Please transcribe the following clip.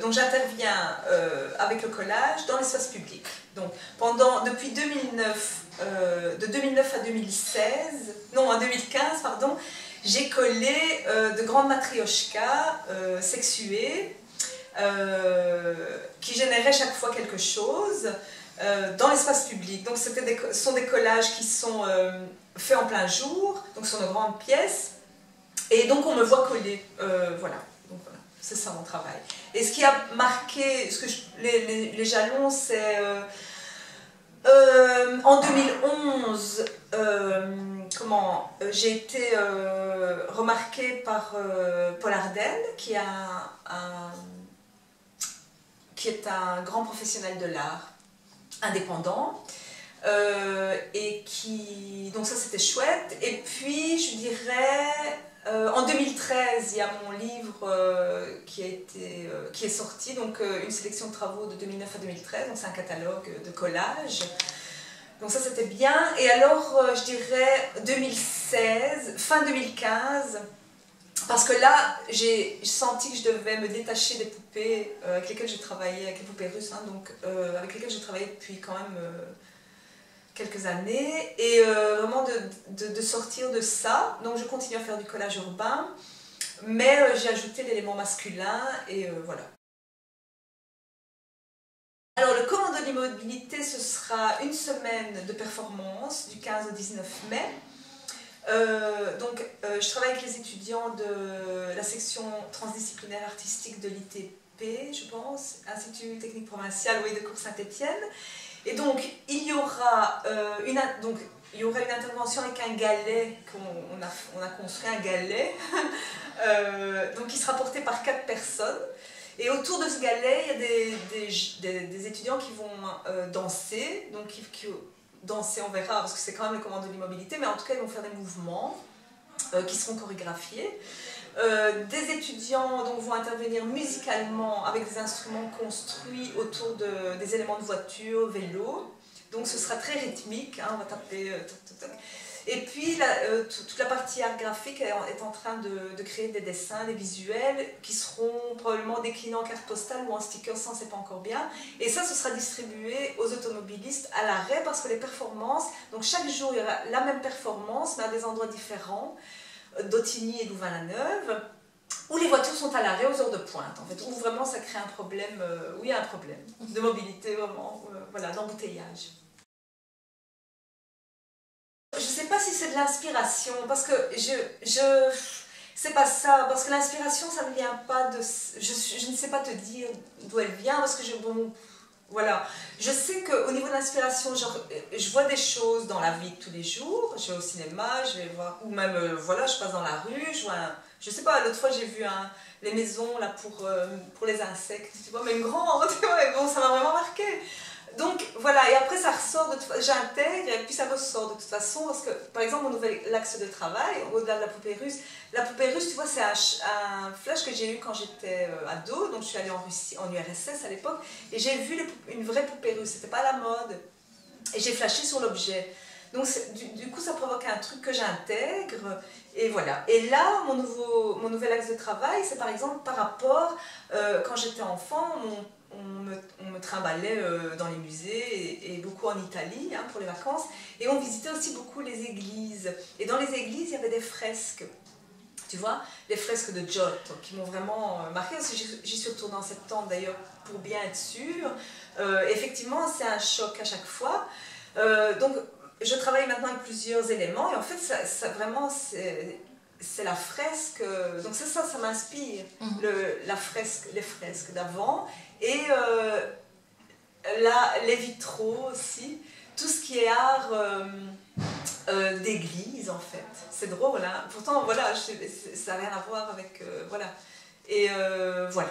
Donc j'interviens avec le collage dans l'espace public. Donc depuis 2009, de 2009 à 2016, non à 2015 pardon, j'ai collé de grandes matrioshkas sexuées qui généraient chaque fois quelque chose dans l'espace public. Donc ce sont des collages qui sont faits en plein jour, donc sur de grandes pièces, et donc on me voit coller, voilà. C'est ça mon travail. Et ce qui a marqué, les jalons, c'est en 2011, j'ai été remarquée par Paul Ardenne, qui est un grand professionnel de l'art indépendant. Donc ça c'était chouette. Et puis je dirais en 2013 il y a mon livre qui est sorti, donc une sélection de travaux de 2009 à 2013, donc c'est un catalogue de collage, donc ça c'était bien. Et alors je dirais 2016, fin 2015, parce que là j'ai senti que je devais me détacher des poupées avec lesquelles j'ai travaillé, avec les poupées russes, hein, donc avec lesquelles j'ai travaillé depuis quand même quelques années, et vraiment de sortir de ça. Donc je continue à faire du collage urbain, mais j'ai ajouté l'élément masculin, et voilà. Alors le commando de l'immobilité, ce sera une semaine de performance du 15 au 19 mai. Je travaille avec les étudiants de la section transdisciplinaire artistique de l'ITP, je pense, Institut Technique Provincial, oui, de Cours-Saint-Étienne. Et donc, il y aura une intervention avec un galet, on a construit un galet, donc qui sera porté par 4 personnes. Et autour de ce galet, il y a des étudiants qui vont danser, donc danser on verra, parce que c'est quand même le commando de l'immobilité, mais en tout cas ils vont faire des mouvements qui seront chorégraphiés. Des étudiants donc, vont intervenir musicalement avec des instruments construits autour des éléments de voiture, vélo. Donc ce sera très rythmique, hein, on va taper toc, toc, toc. Et puis toute la partie art graphique est en train de créer des dessins, des visuels qui seront probablement déclinés en carte postale ou en sticker, ça on ne sait pas encore bien. Et ça, ce sera distribué aux automobilistes à l'arrêt, parce que les performances, donc chaque jour il y aura la même performance mais à des endroits différents, d'Autigny et Louvain-la-Neuve, où les voitures sont à l'arrêt aux heures de pointe, en fait, où vraiment ça crée un problème, oui, il y a un problème de mobilité, vraiment, voilà, d'embouteillage. Je ne sais pas si c'est de l'inspiration, parce que c'est pas ça, parce que l'inspiration, ça ne vient pas de... Je ne sais pas te dire d'où elle vient, parce que voilà. Je sais qu'au niveau de l'inspiration, je vois des choses dans la vie de tous les jours, je vais au cinéma, je vais voir, ou même, voilà, je passe dans la rue, je vois je sais pas, l'autre fois j'ai vu les maisons là pour les insectes, tu vois, mais une grande, tu vois, et bon, ça m'a vraiment marqué. Donc voilà, et après ça ressort, j'intègre et puis ça ressort de toute façon, parce que par exemple mon nouvel axe de travail, au-delà de la poupée russe, tu vois, c'est un flash que j'ai eu quand j'étais ado, donc je suis allée en Russie, en URSS à l'époque, et j'ai vu une vraie poupée russe, c'était pas à la mode, et j'ai flashé sur l'objet. Donc du coup ça provoque un truc que j'intègre, et voilà. Et là, mon nouvel axe de travail, c'est par exemple par rapport, quand j'étais enfant, on me trimballait dans les musées, et beaucoup en Italie, hein, pour les vacances, et on visitait aussi beaucoup les églises. Et dans les églises, il y avait des fresques, tu vois, les fresques de Giotto, qui m'ont vraiment marqué. J'y suis retournée en septembre d'ailleurs, pour bien être sûre. Effectivement, c'est un choc à chaque fois. Donc, je travaille maintenant avec plusieurs éléments, et en fait, ça vraiment, c'est la fresque, donc ça m'inspire, les fresques d'avant, et les vitraux aussi, tout ce qui est art d'église en fait. C'est drôle, hein. Pourtant voilà, ça n'a rien à voir avec, voilà. Et voilà.